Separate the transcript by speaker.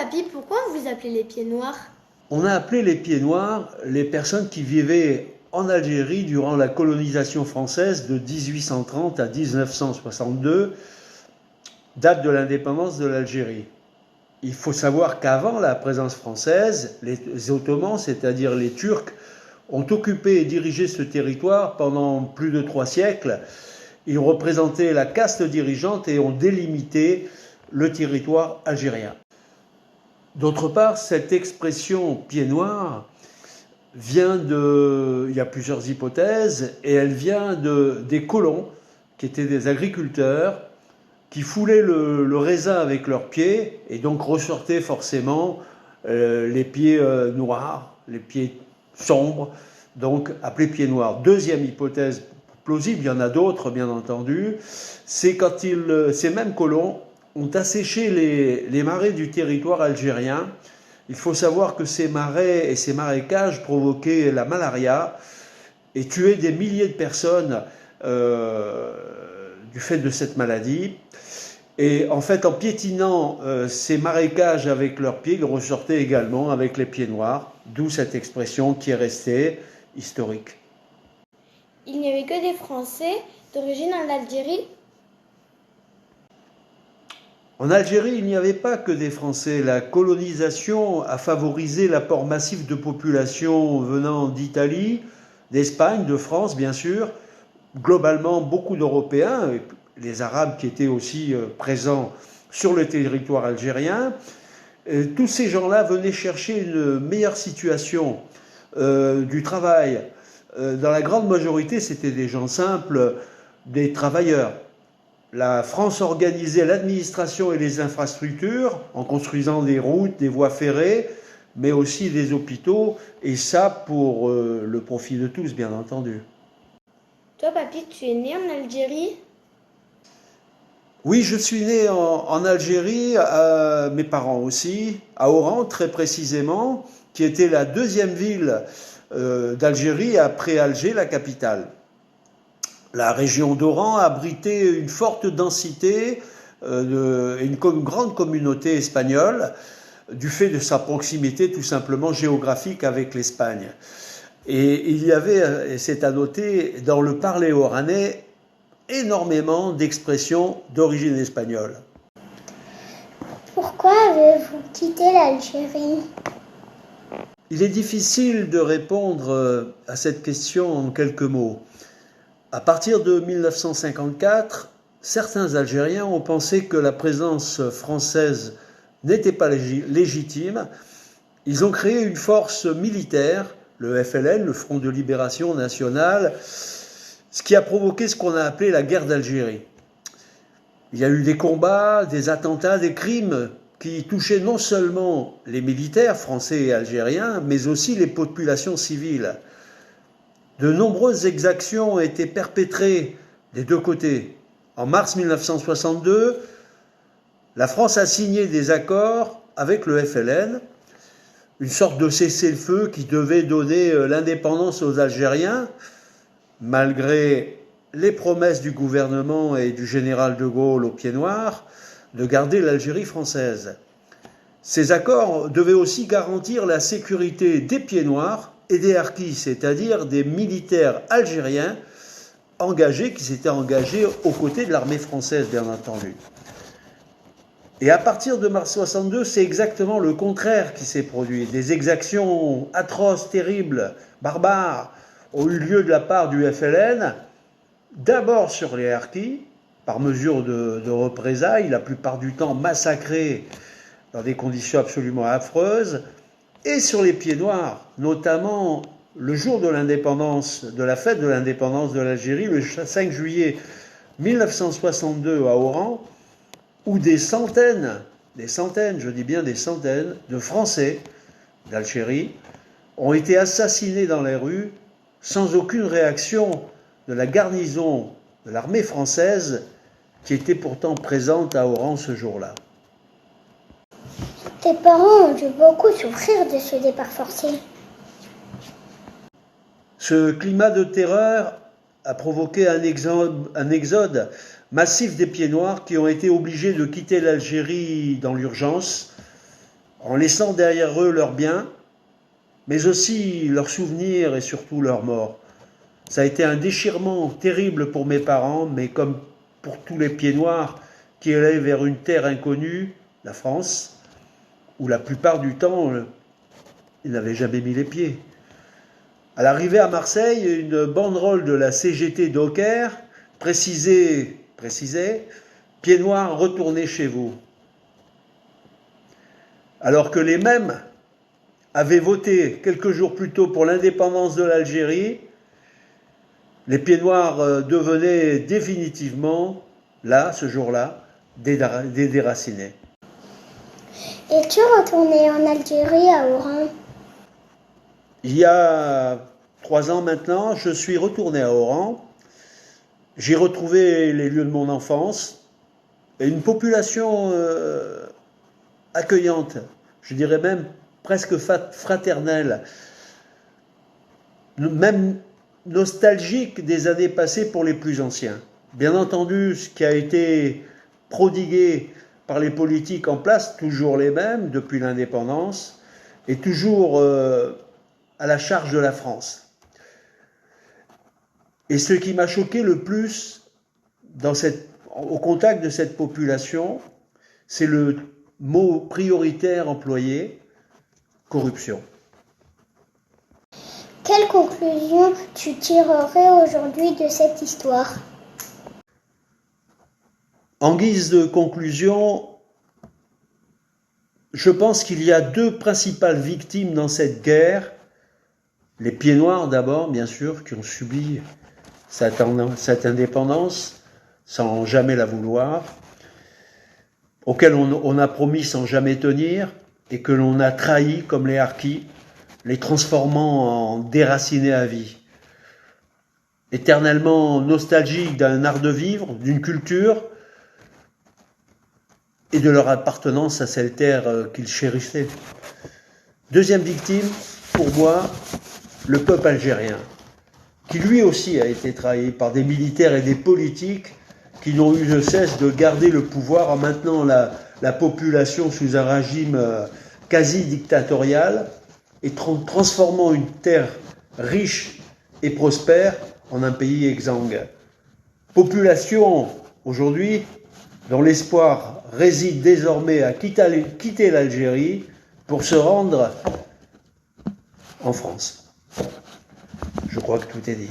Speaker 1: papy, pourquoi on vous appelez les pieds noirs?
Speaker 2: On a appelé les pieds noirs les personnes qui vivaient en Algérie durant la colonisation française de 1830 à 1962, date de l'indépendance de l'Algérie. Il faut savoir qu'avant la présence française, les Ottomans, c'est-à-dire les Turcs, ont occupé et dirigé ce territoire pendant plus de 3 siècles. Ils représentaient la caste dirigeante et ont délimité le territoire algérien. D'autre part, cette expression « pied noir » vient de... Il y a plusieurs hypothèses, et elle vient des colons, qui étaient des agriculteurs, qui foulaient le raisin avec leurs pieds, et donc ressortaient forcément les pieds noirs, les pieds sombres, donc appelés pieds noirs. Deuxième hypothèse plausible, il y en a d'autres bien entendu, c'est quand ces mêmes colons ont asséché les marais du territoire algérien. Il faut savoir que ces marais et ces marécages provoquaient la malaria et tuaient des milliers de personnes du fait de cette maladie. Et en fait, en piétinant ces marécages avec leurs pieds, ils ressortaient également avec les pieds noirs, d'où cette expression qui est restée historique.
Speaker 1: Il n'y avait que des Français d'origine en Algérie?
Speaker 2: En Algérie, il n'y avait pas que des Français. La colonisation a favorisé l'apport massif de populations venant d'Italie, d'Espagne, de France, bien sûr. Globalement, beaucoup d'Européens, les Arabes qui étaient aussi présents sur le territoire algérien. Tous ces gens-là venaient chercher une meilleure situation du travail. Dans la grande majorité, c'était des gens simples, des travailleurs. La France organisait l'administration et les infrastructures en construisant des routes, des voies ferrées, mais aussi des hôpitaux, et ça pour le profit de tous, bien entendu.
Speaker 1: Toi, papy, tu es né en Algérie?
Speaker 2: Oui, je suis né en Algérie, mes parents aussi, à Oran très précisément, qui était la deuxième ville d'Algérie après Alger, la capitale. La région d'Oran abritait une forte densité et une grande communauté espagnole du fait de sa proximité tout simplement géographique avec l'Espagne. Et il y avait, et c'est à noter, dans le parler oranais, énormément d'expressions d'origine espagnole.
Speaker 3: Pourquoi avez-vous quitté l'Algérie?
Speaker 2: Il est difficile de répondre à cette question en quelques mots. À partir de 1954, certains Algériens ont pensé que la présence française n'était pas légitime. Ils ont créé une force militaire, le FLN, le Front de Libération Nationale, ce qui a provoqué ce qu'on a appelé la guerre d'Algérie. Il y a eu des combats, des attentats, des crimes qui touchaient non seulement les militaires français et algériens, mais aussi les populations civiles. De nombreuses exactions ont été perpétrées des deux côtés. En mars 1962, la France a signé des accords avec le FLN, une sorte de cessez-le-feu qui devait donner l'indépendance aux Algériens, malgré les promesses du gouvernement et du général de Gaulle au pied noir de garder l'Algérie française. Ces accords devaient aussi garantir la sécurité des pieds noirs et des harkis, c'est-à-dire des militaires algériens qui s'étaient engagés aux côtés de l'armée française, bien entendu. Et à partir de mars 62, c'est exactement le contraire qui s'est produit. Des exactions atroces, terribles, barbares, ont eu lieu de la part du FLN, d'abord sur les harkis, par mesure de représailles, la plupart du temps massacrés dans des conditions absolument affreuses, et sur les pieds noirs, notamment le jour de l'indépendance, de la fête de l'indépendance de l'Algérie, le 5 juillet 1962 à Oran, où des centaines, je dis bien des centaines, de Français d'Algérie ont été assassinés dans les rues sans aucune réaction de la garnison de l'armée française qui était pourtant présente à Oran ce jour-là.
Speaker 3: Tes parents ont dû beaucoup souffrir de ce départ forcé.
Speaker 2: Ce climat de terreur a provoqué un exode massif des pieds noirs qui ont été obligés de quitter l'Algérie dans l'urgence en laissant derrière eux leurs biens, mais aussi leurs souvenirs et surtout leurs morts. Ça a été un déchirement terrible pour mes parents, mais comme pour tous les pieds noirs qui allaient vers une terre inconnue, la France, où la plupart du temps, ils n'avaient jamais mis les pieds. À l'arrivée à Marseille, une banderole de la CGT d'Auxerre précisait « Pieds noirs, retournez chez vous ». Alors que les mêmes avaient voté quelques jours plus tôt pour l'indépendance de l'Algérie, les pieds noirs devenaient définitivement, là, ce jour-là, des déracinés.
Speaker 3: Es-tu retourné en Algérie à Oran?
Speaker 2: Il y a 3 ans maintenant, je suis retourné à Oran. J'ai retrouvé les lieux de mon enfance et une population accueillante, je dirais même presque fraternelle, même nostalgique des années passées pour les plus anciens. Bien entendu, ce qui a été prodigué par les politiques en place, toujours les mêmes depuis l'indépendance, est toujours à la charge de la France. Et ce qui m'a choqué le plus au contact de cette population, c'est le mot prioritaire employé, corruption.
Speaker 3: Quelle conclusion tu tirerais aujourd'hui de cette histoire?
Speaker 2: En guise de conclusion, je pense qu'il y a 2 principales victimes dans cette guerre. Les pieds noirs d'abord, bien sûr, qui ont subi cette indépendance sans jamais la vouloir, auquel on a promis sans jamais tenir et que l'on a trahi comme les harkis, les transformant en déracinés à vie. Éternellement nostalgiques d'un art de vivre, d'une culture et de leur appartenance à cette terre qu'ils chérissaient. Deuxième victime, pour moi, le peuple algérien, qui lui aussi a été trahi par des militaires et des politiques qui n'ont eu de cesse de garder le pouvoir en maintenant la population sous un régime quasi dictatorial et transformant une terre riche et prospère en un pays exsangue. Population, aujourd'hui, dont l'espoir réside désormais à quitter l'Algérie pour se rendre en France. Je crois que tout est dit.